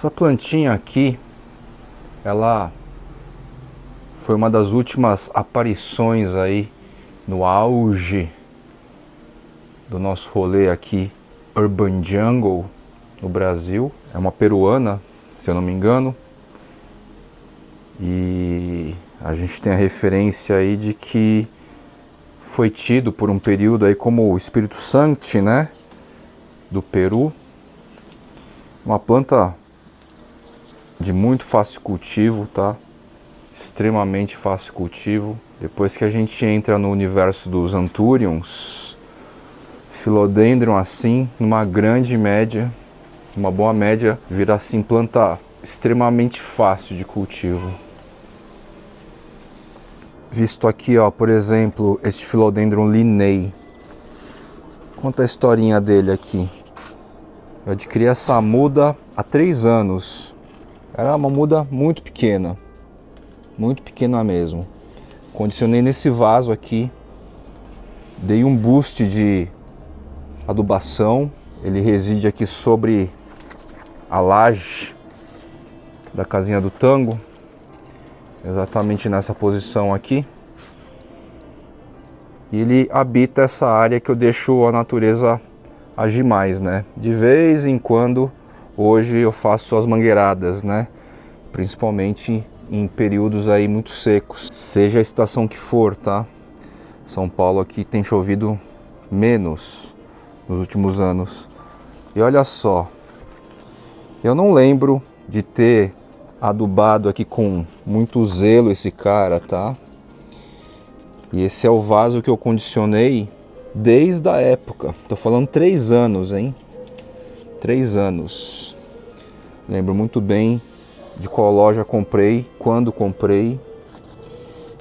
Essa plantinha aqui, ela foi uma das últimas aparições aí no auge do nosso rolê aqui, Urban Jungle, no Brasil. É uma peruana, se eu não me engano. E a gente tem a referência aí de que foi tido por um período aí como o Espírito Santo, né, do Peru. Uma planta de muito fácil cultivo, tá? Extremamente fácil cultivo. Depois que a gente entra no universo dos Anthuriums, Philodendron assim, numa grande média, uma boa média, vira assim planta extremamente fácil de cultivo. Visto aqui, ó, por exemplo, este Philodendron Linnei. Conta a historinha dele aqui. Eu adquiri essa muda há 3 anos. Era uma muda muito pequena mesmo. Condicionei nesse vaso aqui, dei um boost de adubação. Ele reside aqui sobre a laje da casinha do tango, exatamente nessa posição aqui. E ele habita essa área que eu deixo a natureza agir mais, né? De vez em quando, hoje eu faço as mangueiradas, né? Principalmente em períodos aí muito secos, seja a estação que for, tá? São Paulo aqui tem chovido menos nos últimos anos. E olha só, eu não lembro de ter adubado aqui com muito zelo esse cara, tá? E esse é o vaso que eu condicionei desde a época. Tô falando 3 anos, hein? 3 anos. Lembro muito bem de qual loja comprei, quando comprei.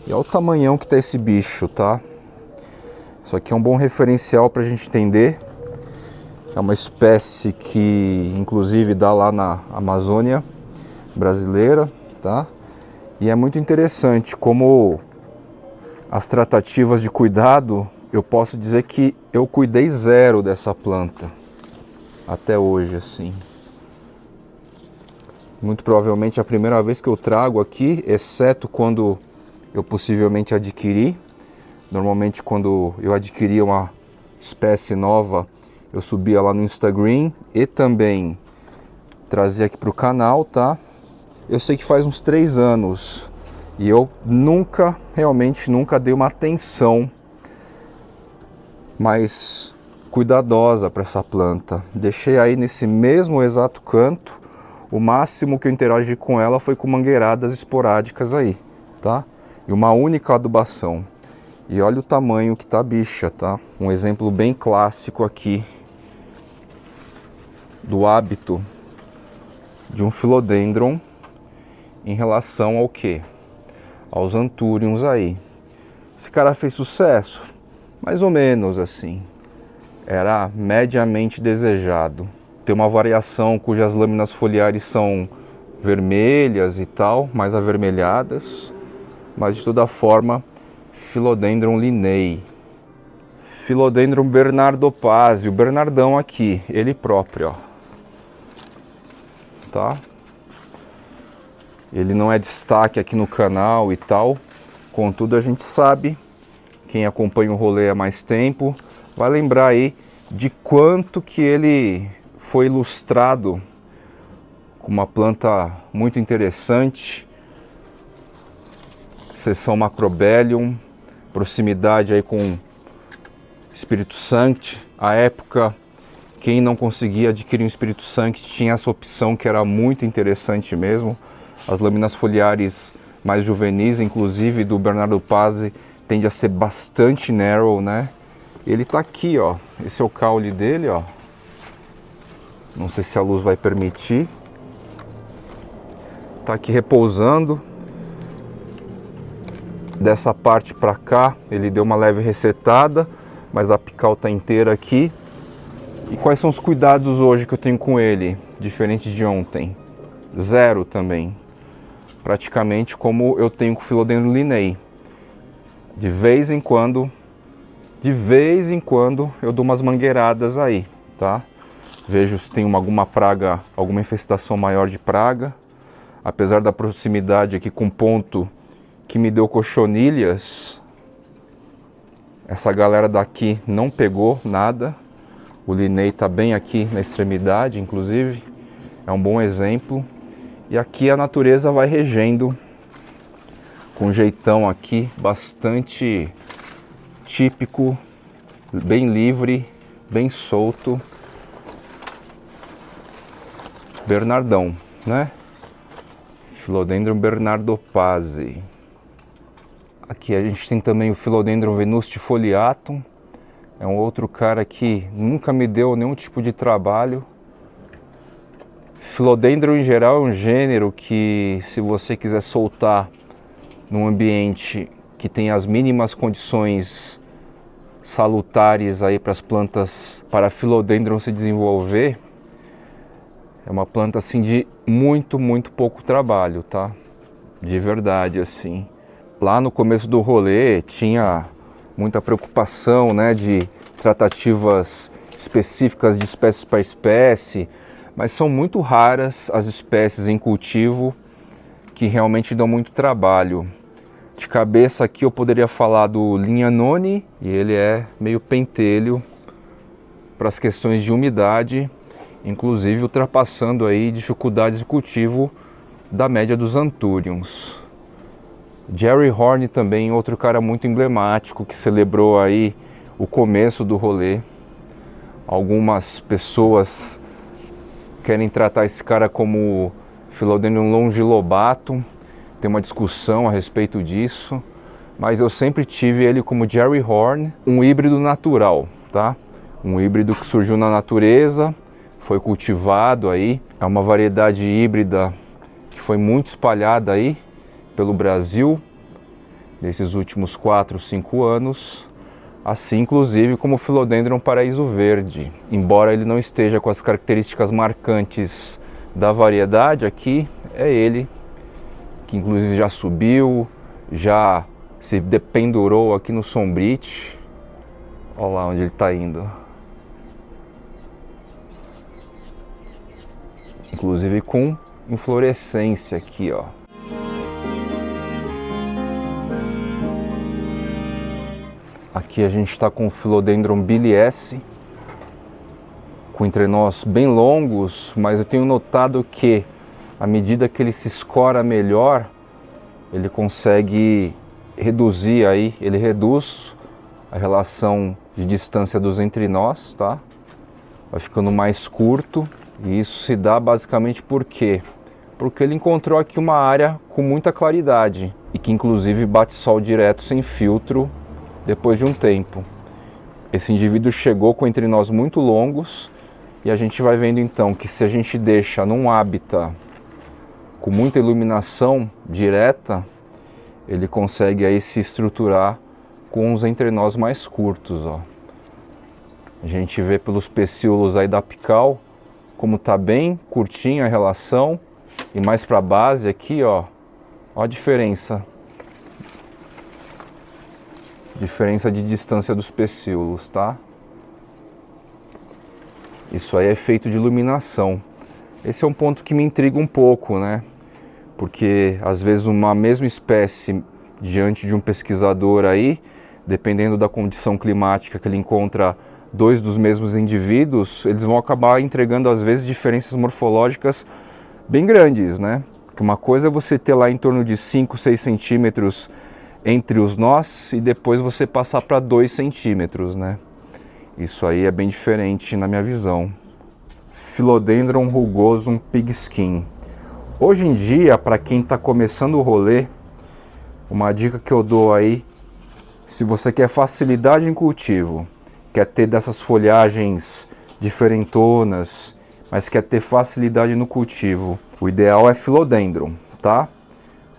E olha o tamanhão que tá esse bicho, tá? Isso aqui é um bom referencial pra gente entender. É uma espécie que inclusive dá lá na Amazônia brasileira, tá? E é muito interessante como as tratativas de cuidado, eu posso dizer que eu cuidei zero dessa planta até hoje, assim. Muito provavelmente é a primeira vez que eu trago aqui, exceto quando eu possivelmente adquiri. Normalmente quando eu adquiria uma espécie nova, eu subia lá no Instagram e também trazia aqui para o canal, tá? Eu sei que faz uns 3 anos e eu realmente nunca dei uma atenção mais cuidadosa para essa planta. Deixei aí nesse mesmo exato canto. O máximo que eu interagi com ela foi com mangueiradas esporádicas aí, tá? E uma única adubação. E olha o tamanho que tá a bicha, tá? Um exemplo bem clássico aqui do hábito de um Philodendron em relação ao quê? Aos Anthuriums aí. Esse cara fez sucesso? Mais ou menos assim. Era mediamente desejado. Tem uma variação cujas lâminas foliares são vermelhas e tal, mais avermelhadas. Mas de toda forma, Philodendron Linnei. Philodendron Bernardopase, o Bernardão aqui, ele próprio, ó. Tá? Ele não é destaque aqui no canal e tal, contudo a gente sabe, quem acompanha o rolê há mais tempo, vai lembrar aí de quanto que ele foi ilustrado com uma planta muito interessante, seção Macrobellium, proximidade aí com Espírito Santo. À época, quem não conseguia adquirir um Espírito Santo tinha essa opção que era muito interessante mesmo. As lâminas foliares mais juvenis, inclusive do Bernardopase, tende a ser bastante narrow, né? Ele tá aqui, ó. Esse é o caule dele, ó. Não sei se a luz vai permitir. Tá aqui repousando. Dessa parte para cá, ele deu uma leve resetada, mas a apical tá inteira aqui. E quais são os cuidados hoje que eu tenho com ele, diferente de ontem? Zero também. Praticamente como eu tenho com o Philodendron Linnei. De vez em quando eu dou umas mangueiradas aí, tá? vejo se tem alguma praga, alguma infestação maior de praga. Apesar da proximidade aqui com o ponto que me deu cochonilhas, essa galera daqui não pegou nada. O Linnei está bem aqui na extremidade, inclusive, é um bom exemplo. E aqui a natureza vai regendo com um jeitão aqui, bastante típico, bem livre, bem solto. Bernardão, né? Philodendron bernardopase. Aqui a gente tem também o Philodendron venustifoliatum. É um outro cara que nunca me deu nenhum tipo de trabalho. Philodendron em geral é um gênero que, se você quiser soltar num ambiente que tem as mínimas condições salutares aí para as plantas, para a Philodendron se desenvolver, é uma planta assim de muito pouco trabalho, tá? De verdade, assim. Lá no começo do rolê tinha muita preocupação, né, de tratativas específicas de espécie para espécie, mas são muito raras as espécies em cultivo que realmente dão muito trabalho. De cabeça aqui eu poderia falar do Lignanone, e ele é meio pentelho para as questões de umidade, inclusive ultrapassando aí dificuldades de cultivo da média dos Anthuriums. Jerry Horne também, outro cara muito emblemático que celebrou aí o começo do rolê. Algumas pessoas querem tratar esse cara como Philodendron longilobatum, tem uma discussão a respeito disso, mas eu sempre tive ele como Jerry Horne, um híbrido natural, tá? Um híbrido que surgiu na natureza, foi cultivado aí, é uma variedade híbrida que foi muito espalhada aí pelo Brasil nesses últimos 4, 5 anos, assim inclusive como o Philodendron paraíso verde. Embora ele não esteja com as características marcantes da variedade, aqui é ele que inclusive já subiu, já se dependurou aqui no sombrite. Olha lá onde ele está indo. Inclusive com inflorescência aqui, ó. Aqui a gente está com o Philodendron biliesse, com entrenós bem longos, mas eu tenho notado que à medida que ele se escora melhor, ele consegue reduzir aí, ele reduz a relação de distância dos entrenós, tá? Vai ficando mais curto. E isso se dá basicamente por quê? Porque ele encontrou aqui uma área com muita claridade e que inclusive bate sol direto sem filtro depois de um tempo. Esse indivíduo chegou com entrenós muito longos e a gente vai vendo então que se a gente deixa num hábitat com muita iluminação direta, ele consegue aí se estruturar com os entrenós mais curtos, ó. A gente vê pelos pecíolos aí da apical como tá bem curtinha a relação, e mais para a base aqui, ó a diferença de distância dos pecíolos, tá? Isso aí é efeito de iluminação. Esse é um ponto que me intriga um pouco, né? Porque às vezes uma mesma espécie diante de um pesquisador aí, dependendo da condição climática que ele encontra dois dos mesmos indivíduos, eles vão acabar entregando às vezes diferenças morfológicas bem grandes, né? Porque uma coisa é você ter lá em torno de 5, 6 centímetros entre os nós e depois você passar para 2 centímetros, né? Isso aí é bem diferente na minha visão. Philodendron rugosum pigskin. Hoje em dia, para quem está começando o rolê, uma dica que eu dou aí, se você quer facilidade em cultivo, quer ter dessas folhagens diferentonas, mas quer ter facilidade no cultivo, o ideal é Philodendron, tá?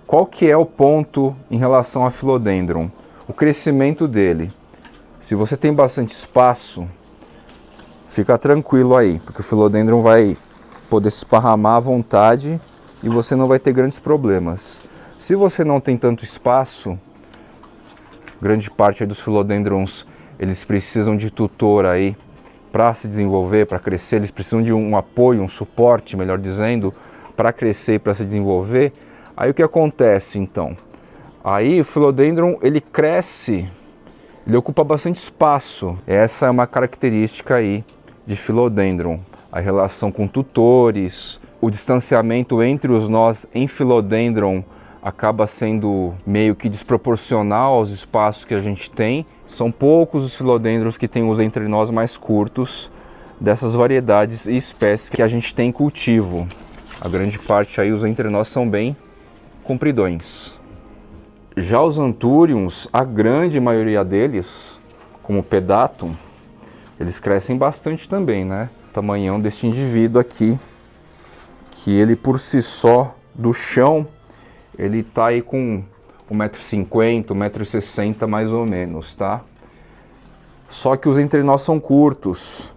Qual que é o ponto em relação a Philodendron? O crescimento dele. Se você tem bastante espaço, fica tranquilo aí, porque o Philodendron vai poder se esparramar à vontade e você não vai ter grandes problemas. Se você não tem tanto espaço, grande parte dos Philodendrons eles precisam de tutor aí para se desenvolver, para crescer, eles precisam de um apoio, um suporte, melhor dizendo, para crescer e para se desenvolver. Aí o que acontece então? Aí o Philodendron, ele cresce, ele ocupa bastante espaço. Essa é uma característica aí de Philodendron. A relação com tutores, o distanciamento entre os nós em Philodendron acaba sendo meio que desproporcional aos espaços que a gente tem. São poucos os filodendrons que têm os entrenós mais curtos dessas variedades e espécies que a gente tem em cultivo. A grande parte aí os entrenós são bem compridões. Já os Anthuriums, a grande maioria deles, como o Pedatum, eles crescem bastante também, né? O tamanhão deste indivíduo aqui, que ele por si só, do chão, ele tá aí com 1,50 m, 1,60 m mais ou menos, tá? Só que os entrenós são curtos.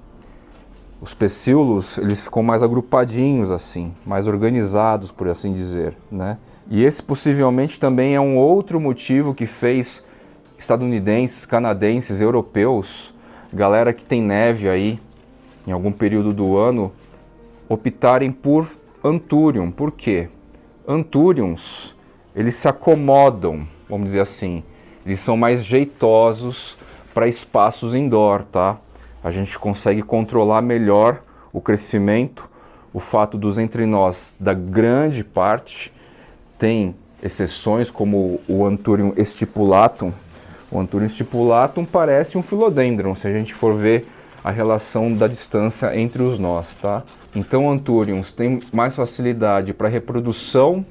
Os pecíolos, eles ficam mais agrupadinhos assim, mais organizados, por assim dizer, né? E esse possivelmente também é um outro motivo que fez estadunidenses, canadenses, europeus, galera que tem neve aí em algum período do ano, optarem por Anthurium. Por quê? Anthuriums, eles se acomodam, vamos dizer assim, eles são mais jeitosos para espaços indoor, tá? A gente consegue controlar melhor o crescimento, o fato dos entrenós da grande parte, tem exceções como o Anthurium stipulatum. O Anthurium stipulatum parece um Philodendron, se a gente for ver a relação da distância entre os nós, tá? Então Anthuriums tem mais facilidade para reprodução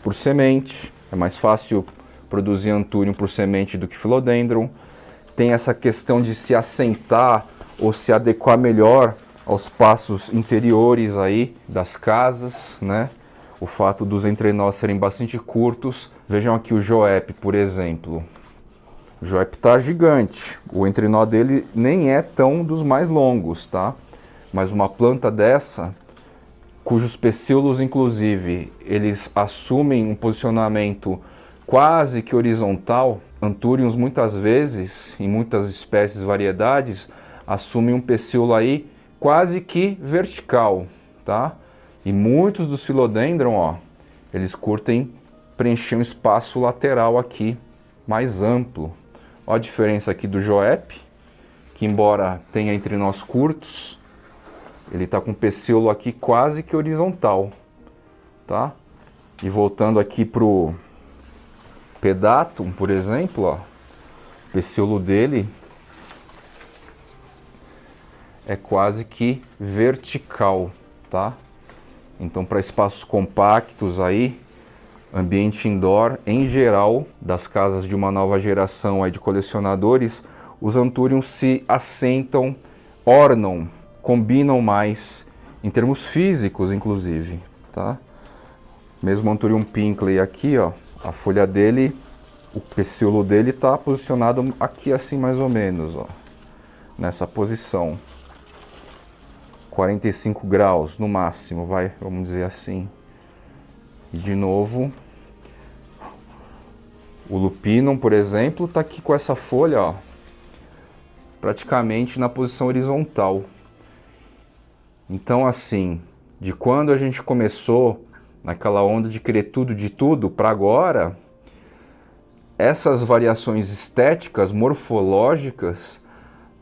por semente, é mais fácil produzir Anthurium por semente do que Philodendron. Tem essa questão de se assentar ou se adequar melhor aos espaços interiores aí das casas, né? O fato dos entrenós serem bastante curtos. Vejam aqui o Joep, por exemplo. O Joep tá gigante. O entrenó dele nem é tão dos mais longos, tá? Mas uma planta dessa, cujos pecíolos, inclusive, eles assumem um posicionamento quase que horizontal. Anthuriums, muitas vezes, em muitas espécies e variedades, assumem um pecíolo aí quase que vertical, tá? E muitos dos Philodendron, ó, eles curtem preencher um espaço lateral aqui, mais amplo. Ó a diferença aqui do Joep, que embora tenha entrenós curtos, ele está com o pecíolo aqui quase que horizontal, tá? E voltando aqui pro Pedatum, por exemplo, ó, o pecíolo dele é quase que vertical, tá? Então, para espaços compactos aí, ambiente indoor, em geral, das casas de uma nova geração aí de colecionadores, os Anthuriums se assentam, ornam, combinam mais, em termos físicos, inclusive, tá? Mesmo o Anthurium Pinkley aqui, ó, a folha dele, o pecíolo dele está posicionado aqui assim mais ou menos, ó, nessa posição. 45 graus no máximo, vamos dizer assim. E de novo, o Lupinum, por exemplo, está aqui com essa folha, ó, praticamente na posição horizontal. Então, assim, de quando a gente começou naquela onda de querer tudo de tudo para agora, essas variações estéticas, morfológicas,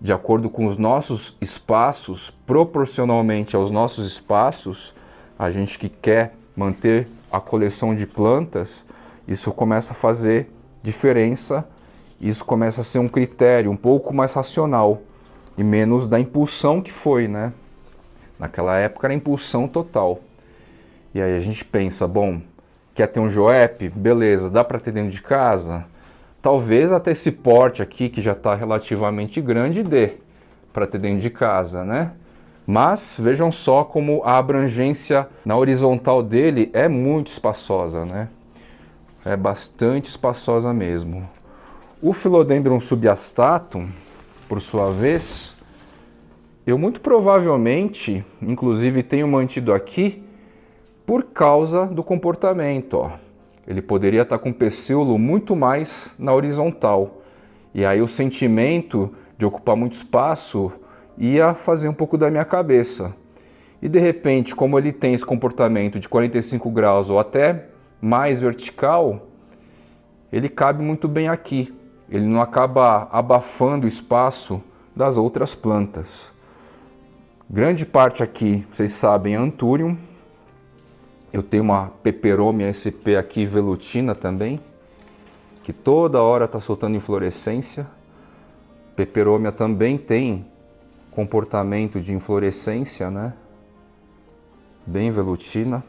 de acordo com os nossos espaços, proporcionalmente aos nossos espaços, a gente que quer manter a coleção de plantas, isso começa a fazer diferença, isso começa a ser um critério um pouco mais racional e menos da impulsão que foi, né? Naquela época era impulsão total. E aí a gente pensa, bom, quer ter um Joep? Beleza, dá para ter dentro de casa? Talvez até esse porte aqui, que já está relativamente grande, dê para ter dentro de casa, né? Mas vejam só como a abrangência na horizontal dele é muito espaçosa, né? É bastante espaçosa mesmo. O Philodendron subastatum, por sua vez, eu muito provavelmente, inclusive tenho mantido aqui, por causa do comportamento, ó. Ele poderia estar com o pecíolo muito mais na horizontal. E aí o sentimento de ocupar muito espaço ia fazer um pouco da minha cabeça. E de repente, como ele tem esse comportamento de 45 graus ou até mais vertical, ele cabe muito bem aqui. Ele não acaba abafando o espaço das outras plantas. Grande parte aqui, vocês sabem, é Anthurium. Eu tenho uma Peperomia SP aqui velutina também, que toda hora está soltando inflorescência. Peperomia também tem comportamento de inflorescência, né? Bem velutina.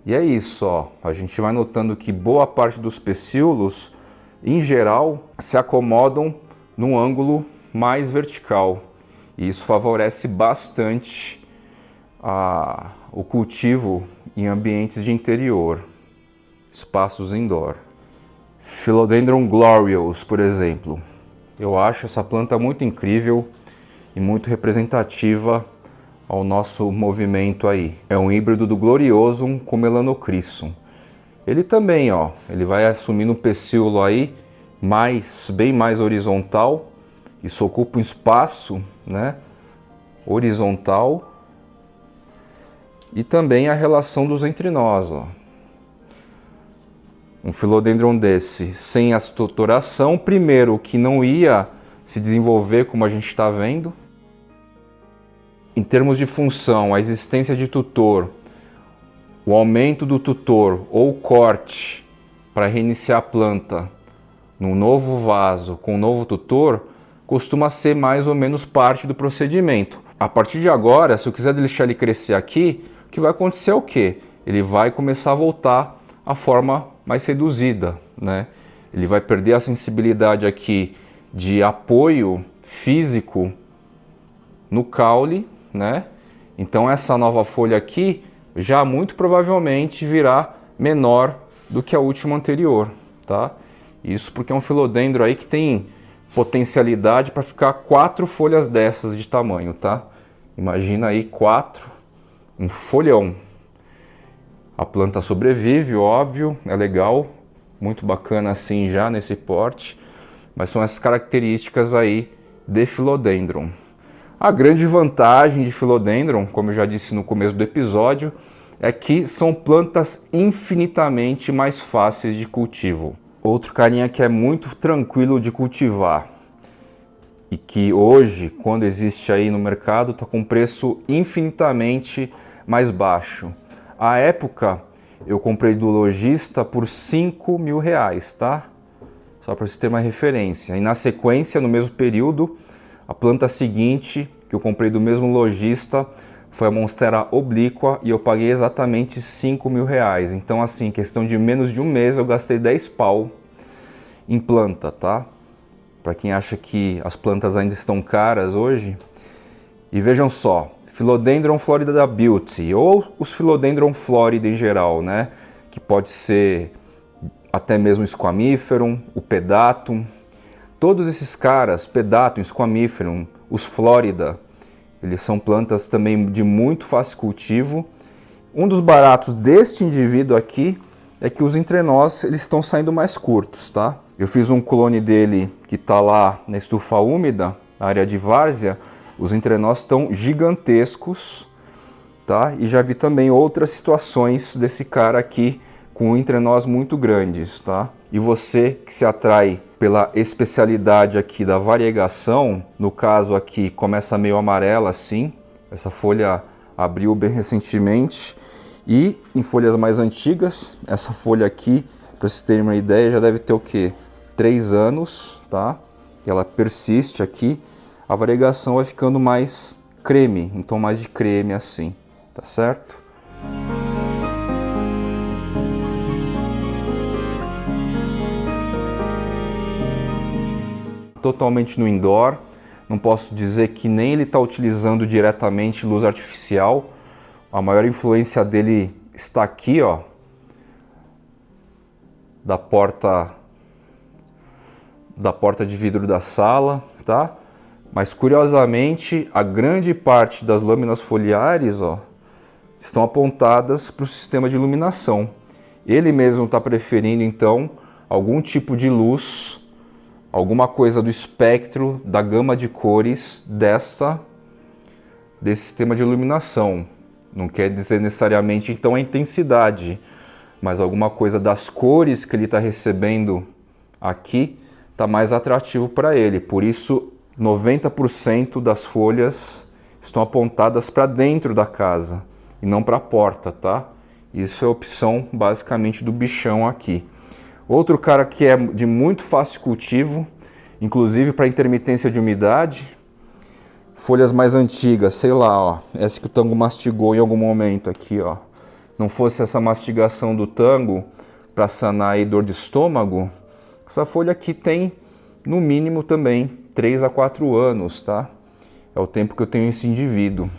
E é isso, ó. A gente vai notando que boa parte dos pecíolos, em geral, se acomodam num ângulo mais vertical. E isso favorece bastante o cultivo em ambientes de interior, espaços indoor. Philodendron glorious, por exemplo. Eu acho essa planta muito incrível e muito representativa ao nosso movimento aí. É um híbrido do Gloriosum com Melanocryssum. Ele também, ó, ele vai assumindo um pecíolo aí bem mais horizontal. Isso ocupa um espaço, né, horizontal. E também a relação dos entrinós, ó. Um Philodendron desse, sem essa tuturação, primeiro que não ia se desenvolver como a gente está vendo. Em termos de função, a existência de tutor, o aumento do tutor ou o corte para reiniciar a planta num novo vaso com um novo tutor, costuma ser mais ou menos parte do procedimento. A partir de agora, se eu quiser deixar ele crescer aqui, o que vai acontecer é o quê? Ele vai começar a voltar à forma mais reduzida, né? Ele vai perder a sensibilidade aqui de apoio físico no caule, né? Então essa nova folha aqui já muito provavelmente virá menor do que a última anterior, tá? Isso porque é um filodendro aí que tem potencialidade para ficar 4 folhas dessas de tamanho, tá? Imagina aí 4, um folhão. A planta sobrevive, óbvio, é legal, muito bacana assim já nesse porte, mas são essas características aí de Philodendron. A grande vantagem de Philodendron, como eu já disse no começo do episódio, é que são plantas infinitamente mais fáceis de cultivo. Outro carinha que é muito tranquilo de cultivar e que hoje, quando existe aí no mercado, está com preço infinitamente mais baixo. À época, eu comprei do lojista por R$5.000, tá? Só para você ter uma referência. E na sequência, no mesmo período, a planta seguinte, que eu comprei do mesmo lojista, foi a Monstera oblíqua e eu paguei exatamente R$5.000. Então, assim, questão de menos de um mês, eu gastei 10 pau em planta, tá? Para quem acha que as plantas ainda estão caras hoje. E vejam só, Philodendron Florida Beauty, ou os Philodendron Florida em geral, né? Que pode ser até mesmo Squamiferum, o Pedatum. Todos esses caras, Pedatum, Squamiferum, os Florida, eles são plantas também de muito fácil cultivo. Um dos baratos deste indivíduo aqui é que os entrenós eles estão saindo mais curtos, tá? Eu fiz um clone dele que está lá na estufa úmida, na área de várzea. Os entrenós estão gigantescos, tá? E já vi também outras situações desse cara aqui com entrenós muito grandes, tá? E você que se atrai pela especialidade aqui da variegação, no caso aqui começa meio amarela assim, essa folha abriu bem recentemente, e em folhas mais antigas, essa folha aqui, para vocês terem uma ideia, já deve ter o quê? 3 anos, tá? E ela persiste aqui, a variegação vai ficando mais creme, em tom mais de creme assim, tá certo? Totalmente no indoor, não posso dizer que nem ele está utilizando diretamente luz artificial. A maior influência dele está aqui, ó, da porta de vidro da sala, tá? Mas curiosamente, a grande parte das lâminas foliares, ó, estão apontadas para o sistema de iluminação. Ele mesmo está preferindo então algum tipo de luz alguma coisa do espectro, da gama de cores desse sistema de iluminação. Não quer dizer necessariamente então a intensidade, mas alguma coisa das cores que ele está recebendo aqui está mais atrativo para ele. Por isso 90% das folhas estão apontadas para dentro da casa e não para a porta, tá? Isso é a opção basicamente do bichão aqui. Outro cara que é de muito fácil cultivo, inclusive para intermitência de umidade, folhas mais antigas, sei lá, ó, essa que o tango mastigou em algum momento aqui, ó. Não fosse essa mastigação do tango para sanar aí dor de estômago, essa folha aqui tem no mínimo também 3 a 4 anos, tá? É o tempo que eu tenho esse indivíduo.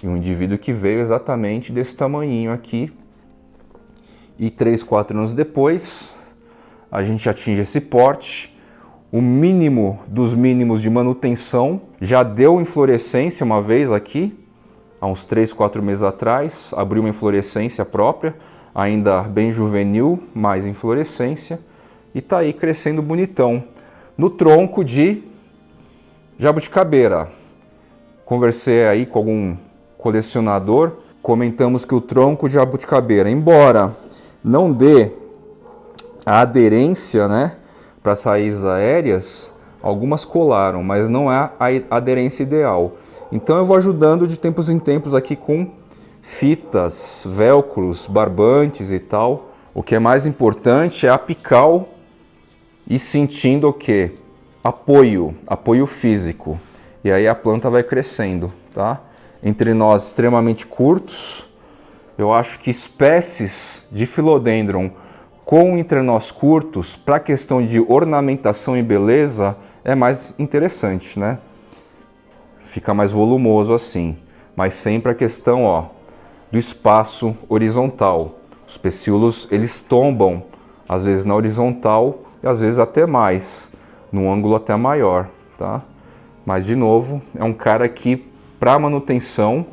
E um indivíduo que veio exatamente desse tamanhinho aqui. E 3, 4 anos depois, a gente atinge esse porte. O mínimo dos mínimos de manutenção já deu inflorescência uma vez aqui, há uns 3, 4 meses atrás, abriu uma inflorescência própria, ainda bem juvenil, mais inflorescência, e tá aí crescendo bonitão. No tronco de jabuticabeira. Conversei aí com algum colecionador, comentamos que o tronco de jabuticabeira, embora não dê a aderência, né, para as raízes aéreas, algumas colaram, mas não é a aderência ideal. Então eu vou ajudando de tempos em tempos aqui com fitas, velcros, barbantes e tal. O que é mais importante é apical e sentindo o quê? Apoio físico. E aí a planta vai crescendo, tá? Entre nós extremamente curtos, eu acho que espécies de Philodendron com entrenós curtos, para a questão de ornamentação e beleza, é mais interessante, né? Fica mais volumoso assim. Mas sempre a questão, ó, do espaço horizontal. Os pecíolos, eles tombam, às vezes na horizontal e às vezes até mais, num ângulo até maior, tá? Mas, de novo, é um cara que, para manutenção,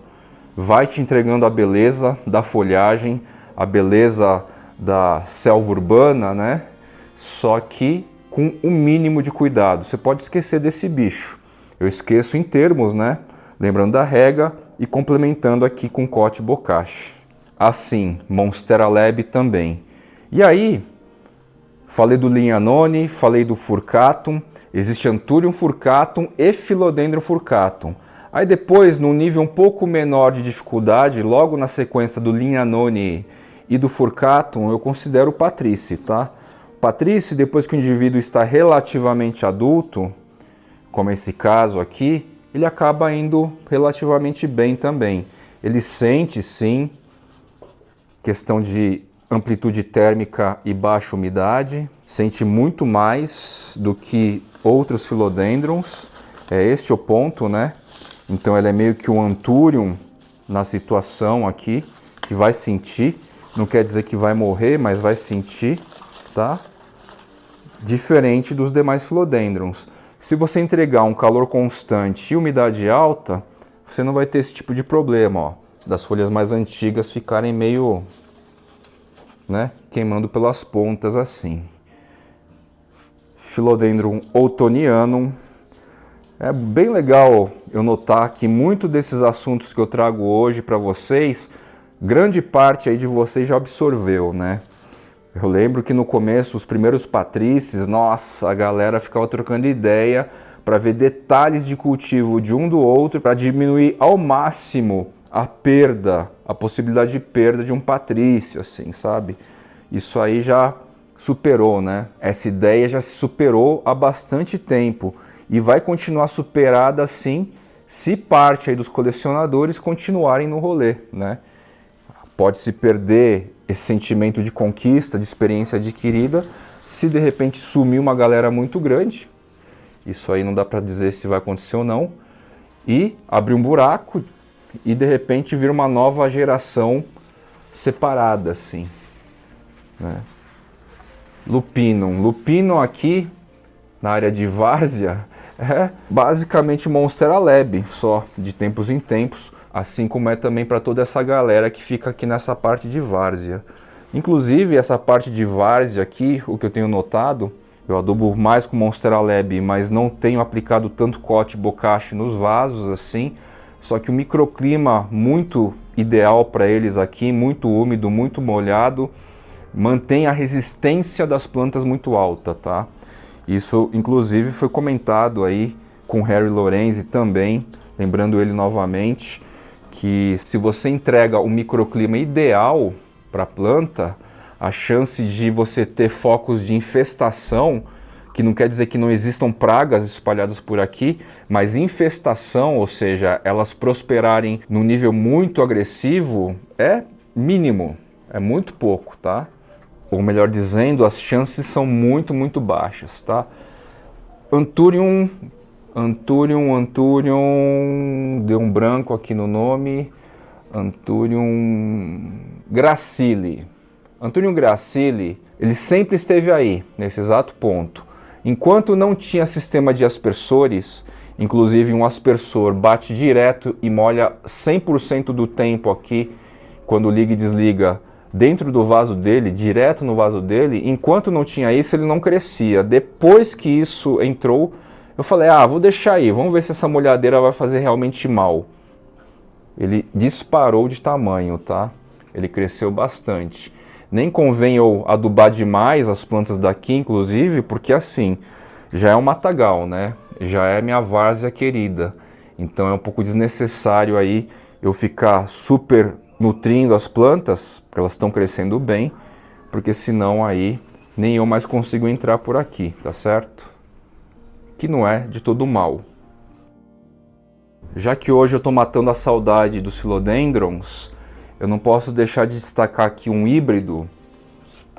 vai te entregando a beleza da folhagem, a beleza da selva urbana, né? Só que com o mínimo de cuidado. Você pode esquecer desse bicho. Eu esqueço em termos, né? Lembrando da rega e complementando aqui com cote bocache. Assim, Monstera Lab também. E aí, falei do Lignanone, falei do Furcatum, existe Anthurium furcatum e Philodendron furcatum. Aí depois, num nível um pouco menor de dificuldade, logo na sequência do Lignanone e do Furcatum, eu considero o Patrice, tá? Patrice, depois que o indivíduo está relativamente adulto, como esse caso aqui, ele acaba indo relativamente bem também. Ele sente, sim, questão de amplitude térmica e baixa umidade, sente muito mais do que outros Philodendrons, é este o ponto, né? Então ele é meio que um Anthurium na situação aqui, que vai sentir, não quer dizer que vai morrer, mas vai sentir, tá? Diferente dos demais Philodendrons. Se você entregar um calor constante e umidade alta, você não vai ter esse tipo de problema, ó, das folhas mais antigas ficarem meio, né, queimando pelas pontas assim. Philodendron outtonianum. É bem legal eu notar que muito desses assuntos que eu trago hoje para vocês, grande parte aí de vocês já absorveu, né? Eu lembro que no começo, os primeiros patrícios, nossa, a galera ficava trocando ideia para ver detalhes de cultivo de um do outro, para diminuir ao máximo a perda, a possibilidade de perda de um patrício, assim, sabe? Isso aí já superou, né? Essa ideia já se superou há bastante tempo e vai continuar superada assim, se parte aí dos colecionadores continuarem no rolê, né? Pode-se perder esse sentimento de conquista, de experiência adquirida, se de repente sumir uma galera muito grande. Isso aí não dá para dizer se vai acontecer ou não. E abrir um buraco e de repente vir uma nova geração separada, assim, né? Lupinum. Lupinum aqui, na área de várzea, é basicamente Monstera Lab, só de tempos em tempos, assim como é também para toda essa galera que fica aqui nessa parte de várzea. Inclusive, essa parte de várzea aqui, o que eu tenho notado, Eu adubo mais com Monstera Lab, mas não tenho aplicado tanto cote bokashi nos vasos assim. Só que o microclima muito ideal para eles aqui, muito úmido, muito molhado, mantém a resistência das plantas muito alta, tá? Isso, inclusive, foi comentado aí com Harry Lorenzi também, lembrando ele novamente, que se você entrega o microclima ideal para a planta, a chance de você ter focos de infestação, que não quer dizer que não existam pragas espalhadas por aqui, mas infestação, ou seja, elas prosperarem num nível muito agressivo, é mínimo, é muito pouco, tá? Ou melhor dizendo, as chances são muito, muito baixas, tá? Anthurium, deu um branco aqui no nome, Anthurium gracile. Anthurium gracile, ele sempre esteve aí, nesse exato ponto. Enquanto não tinha sistema de aspersores, inclusive um aspersor bate direto e molha 100% do tempo aqui, quando liga e desliga, dentro do vaso dele, direto no vaso dele, enquanto não tinha isso, ele não crescia. Depois que isso entrou, eu falei, vou deixar aí, vamos ver se essa molhadeira vai fazer realmente mal. Ele disparou de tamanho, tá? Ele cresceu bastante. Nem convém eu adubar demais as plantas daqui, inclusive, porque assim, já é um matagal, né? Já é minha várzea querida. Então é um pouco desnecessário aí eu ficar super nutrindo as plantas, porque elas estão crescendo bem, porque senão aí nem eu mais consigo entrar por aqui, tá certo? Que não é de todo mal. Já que hoje eu estou matando a saudade dos philodendrons, eu não posso deixar de destacar aqui um híbrido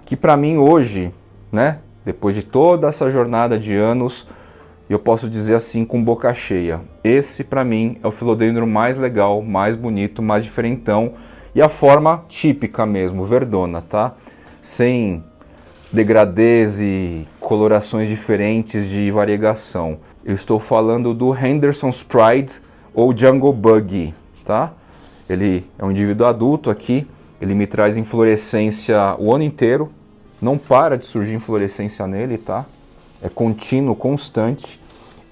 que para mim hoje, né, depois de toda essa jornada de anos, eu posso dizer assim com boca cheia, esse para mim é o philodendron mais legal, mais bonito, mais diferentão e a forma típica mesmo, verdona, tá? Sem degradês e colorações diferentes de variegação. Eu estou falando do Henderson's Pride ou Jungle Bug, tá? Ele é um indivíduo adulto aqui, ele me traz inflorescência o ano inteiro, não para de surgir inflorescência nele, tá? É contínuo, constante,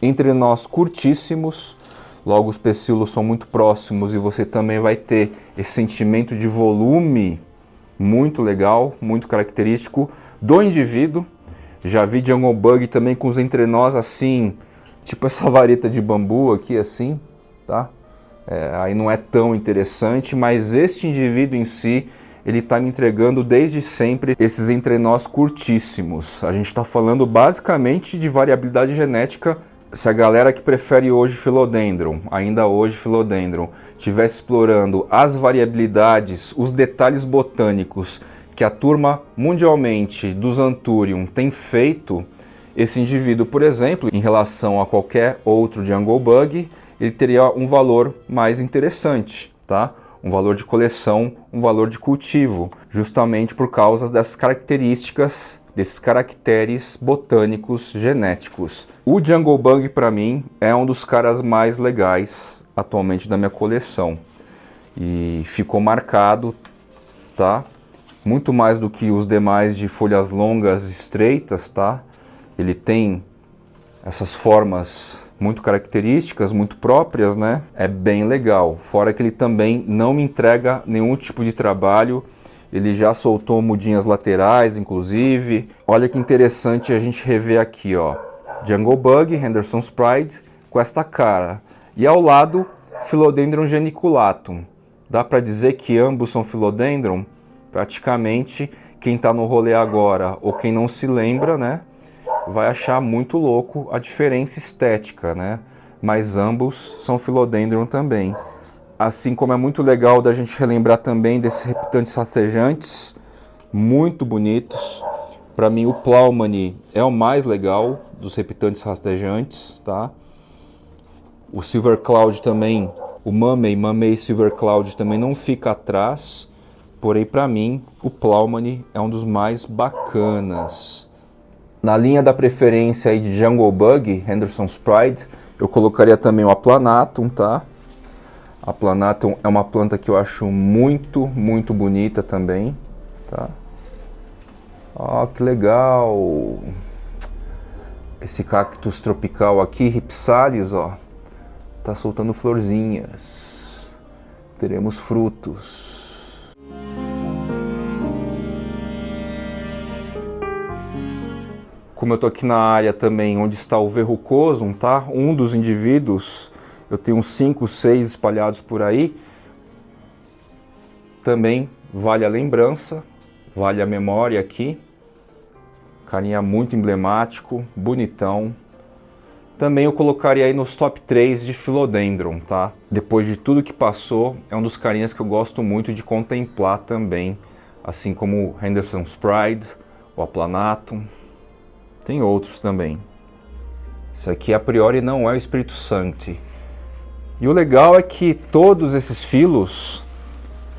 entre nós curtíssimos, logo os pecíolos são muito próximos e você também vai ter esse sentimento de volume muito legal, muito característico do indivíduo. Já vi Jungle Bug também com os entrenós assim, tipo essa vareta de bambu aqui assim, tá? Aí não é tão interessante, mas este indivíduo em si, ele está me entregando desde sempre esses entrenós curtíssimos. A gente está falando basicamente de variabilidade genética. Se a galera que prefere hoje philodendron, ainda hoje philodendron, estivesse explorando as variabilidades, os detalhes botânicos que a turma mundialmente dos Anthurium tem feito, esse indivíduo, por exemplo, em relação a qualquer outro Jungle Bug, ele teria um valor mais interessante, tá? Um valor de coleção, um valor de cultivo, justamente por causa dessas características, desses caracteres botânicos genéticos. O Jungle Bug, para mim, é um dos caras mais legais atualmente da minha coleção. E ficou marcado, tá? Muito mais do que os demais de folhas longas estreitas, tá? Ele tem essas formas muito características, muito próprias, né? É bem legal. Fora que ele também não me entrega nenhum tipo de trabalho. Ele já soltou mudinhas laterais, inclusive. Olha que interessante a gente rever aqui, ó. Jungle Bug, Henderson's Pride, com esta cara. E ao lado, Philodendron geniculatum. Dá para dizer que ambos são Philodendron? Praticamente, quem está no rolê agora, ou quem não se lembra, né? Vai achar muito louco a diferença estética, né? Mas ambos são philodendron também. Assim como é muito legal da gente relembrar também desses reptantes rastejantes, muito bonitos. Para mim o Plowmany é o mais legal dos reptantes rastejantes, tá? O Silver Cloud também, o Mamey Silver Cloud também não fica atrás. Porém, para mim, o Plowmany é um dos mais bacanas. Na linha da preferência aí de Jungle Bug, Henderson's Pride, eu colocaria também o Aplanatum, tá? A Aplanatum é uma planta que eu acho muito, muito bonita também, tá? Ó, que legal! Esse cactus tropical aqui, Rhipsalis, ó, tá soltando florzinhas. Teremos frutos. Como eu tô aqui na área também onde está o verrucosum, tá? Um dos indivíduos, eu tenho uns 5, 6 espalhados por aí. Também vale a lembrança, vale a memória aqui. Carinha muito emblemático, bonitão. Também eu colocaria aí nos top 3 de Philodendron, tá? Depois de tudo que passou, é um dos carinhas que eu gosto muito de contemplar também. Assim como o Henderson's Pride, o Aplanatum. Tem outros também. Isso aqui a priori não é o Espírito Sancti. E o legal é que todos esses filos,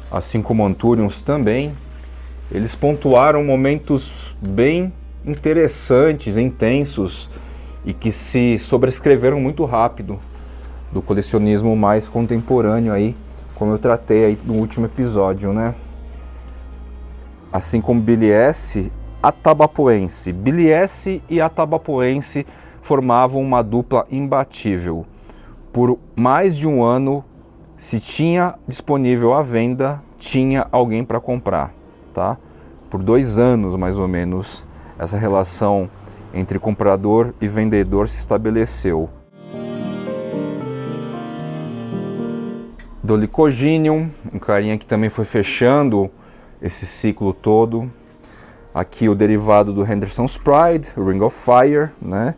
assim como Anthuriums também, eles pontuaram momentos bem interessantes, intensos e que se sobrescreveram muito rápido do colecionismo mais contemporâneo aí, como eu tratei aí no último episódio, né? Assim como Biliesse, Atabapoense. Biliesse e Atabapoense formavam uma dupla imbatível. Por mais de um ano, se tinha disponível à venda, tinha alguém para comprar, tá? Por 2 anos, mais ou menos, essa relação entre comprador e vendedor se estabeleceu. Dolichoginium, um carinha que também foi fechando esse ciclo todo. Aqui o derivado do Henderson's Pride, Ring of Fire, né?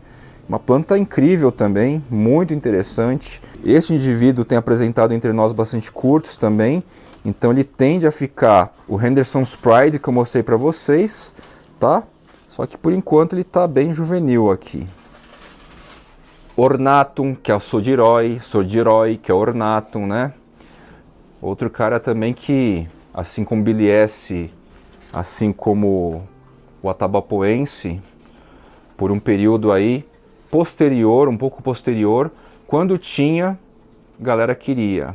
Uma planta incrível também, muito interessante. Este indivíduo tem apresentado entre nós bastante curtos também, então ele tende a ficar o Henderson's Pride que eu mostrei para vocês, tá? Só que por enquanto ele está bem juvenil aqui. Ornatum, que é o Sordiroi, que é o Ornatum, né? Outro cara também que, assim como Biliesse, assim como o Atabapoense, por um período aí posterior, um pouco posterior, quando tinha, a galera queria.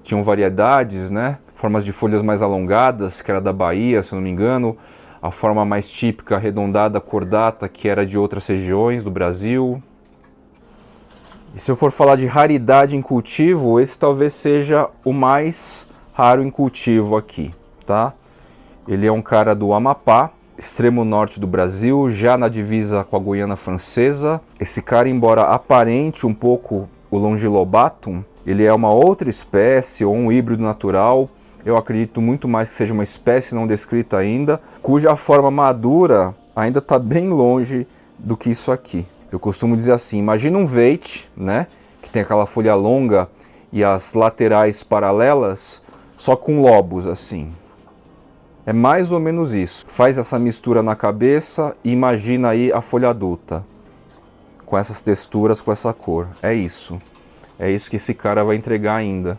Tinham variedades, né? Formas de folhas mais alongadas, que era da Bahia, se eu não me engano. A forma mais típica, arredondada, cordata, que era de outras regiões do Brasil. E se eu for falar de raridade em cultivo, esse talvez seja o mais raro em cultivo aqui, tá? Ele é um cara do Amapá, extremo norte do Brasil, já na divisa com a Guiana Francesa. Esse cara, embora aparente um pouco o Longilobatum, ele é uma outra espécie ou um híbrido natural. Eu acredito muito mais que seja uma espécie não descrita ainda, cuja forma madura ainda está bem longe do que isso aqui. Eu costumo dizer assim, imagina um veite, né, que tem aquela folha longa e as laterais paralelas, só com lobos assim. É mais ou menos isso. Faz essa mistura na cabeça e imagina aí a folha adulta, com essas texturas, com essa cor. É isso. É isso que esse cara vai entregar ainda.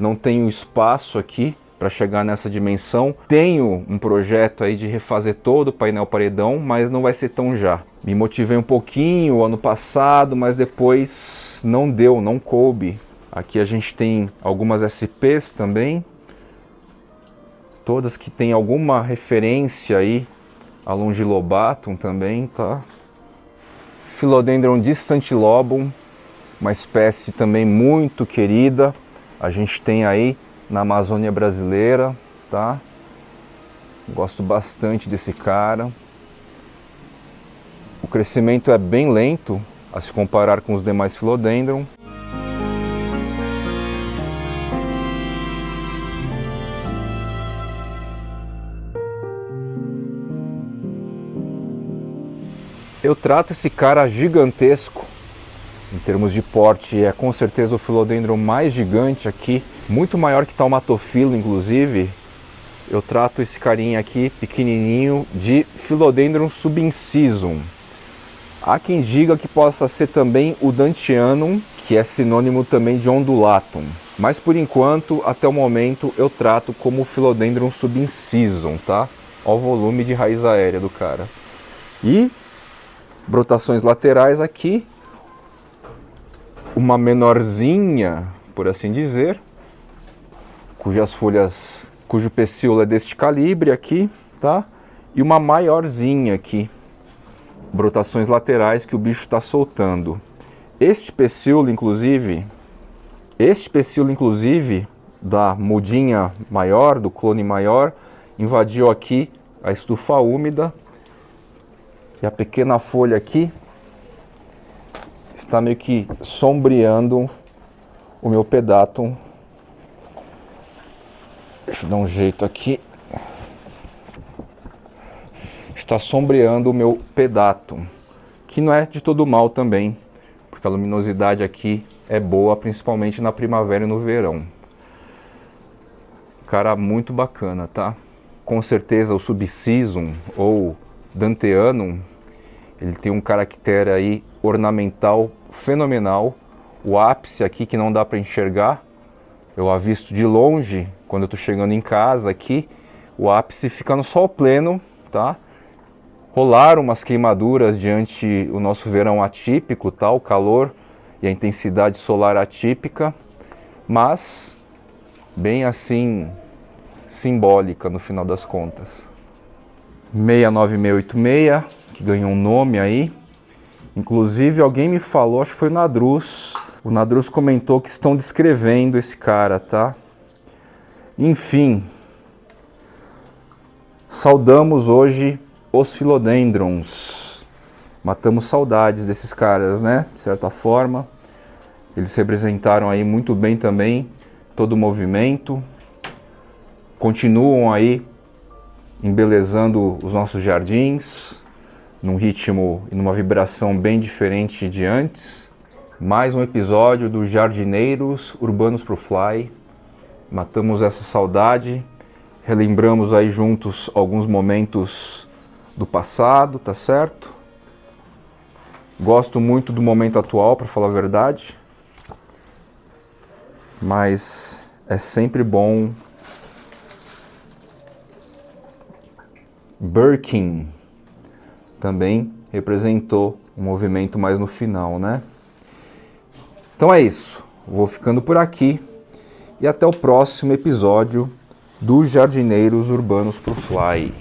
Não tenho espaço aqui para chegar nessa dimensão. Tenho um projeto aí de refazer todo o painel paredão, mas não vai ser tão já. Me motivei um pouquinho ano passado, mas depois não deu, não coube. Aqui a gente tem algumas SPs também, todas que tem alguma referência aí a Longilobatum também, tá? Philodendron distantilobum, uma espécie também muito querida. A gente tem aí na Amazônia brasileira, tá? Gosto bastante desse cara. O crescimento é bem lento a se comparar com os demais Philodendron. Eu trato esse cara gigantesco, em termos de porte, é com certeza o Philodendron mais gigante aqui, muito maior que Taumatophyllum, inclusive. Eu trato esse carinha aqui, pequenininho, de Philodendron subincisum. Há quem diga que possa ser também o Dantianum, que é sinônimo também de Ondulatum. Mas por enquanto, até o momento, eu trato como Philodendron subincisum, tá? Olha o volume de raiz aérea do cara. E brotações laterais aqui, uma menorzinha, por assim dizer, cujo pecíolo é deste calibre aqui, tá? E uma maiorzinha aqui, brotações laterais que o bicho está soltando. Este pecíolo, inclusive, da mudinha maior, do clone maior, invadiu aqui a estufa úmida. E a pequena folha aqui está meio que sombreando o meu pedatum. Deixa eu dar um jeito aqui. Está sombreando o meu pedatum, que não é de todo mal também, porque a luminosidade aqui é boa, principalmente na primavera e no verão. Cara, muito bacana, tá? Com certeza o Subsisum ou Danteanum, ele tem um caractere aí ornamental fenomenal. O ápice aqui que não dá para enxergar, eu avisto de longe quando eu tô chegando em casa aqui. O ápice fica no sol pleno, tá? Rolaram umas queimaduras diante o nosso verão atípico, tá? O calor e a intensidade solar atípica, mas bem assim simbólica no final das contas. 69686, que ganhou um nome aí. Inclusive alguém me falou, acho que foi o Nadruz. O Nadruz comentou que estão descrevendo esse cara, tá? Enfim, saudamos hoje os Philodendrons. Matamos saudades desses caras, né? De certa forma. Eles representaram aí muito bem também todo o movimento. Continuam aí embelezando os nossos jardins num ritmo e numa vibração bem diferente de antes. Mais um episódio do Jardineiros Urbanos pro Fly. Matamos essa saudade, relembramos aí juntos alguns momentos do passado, tá certo? Gosto muito do momento atual, para falar a verdade, mas é sempre bom. Birkin também representou um movimento mais no final, né? Então é isso, vou ficando por aqui e até o próximo episódio do Jardineiros Urbanos pro Fly.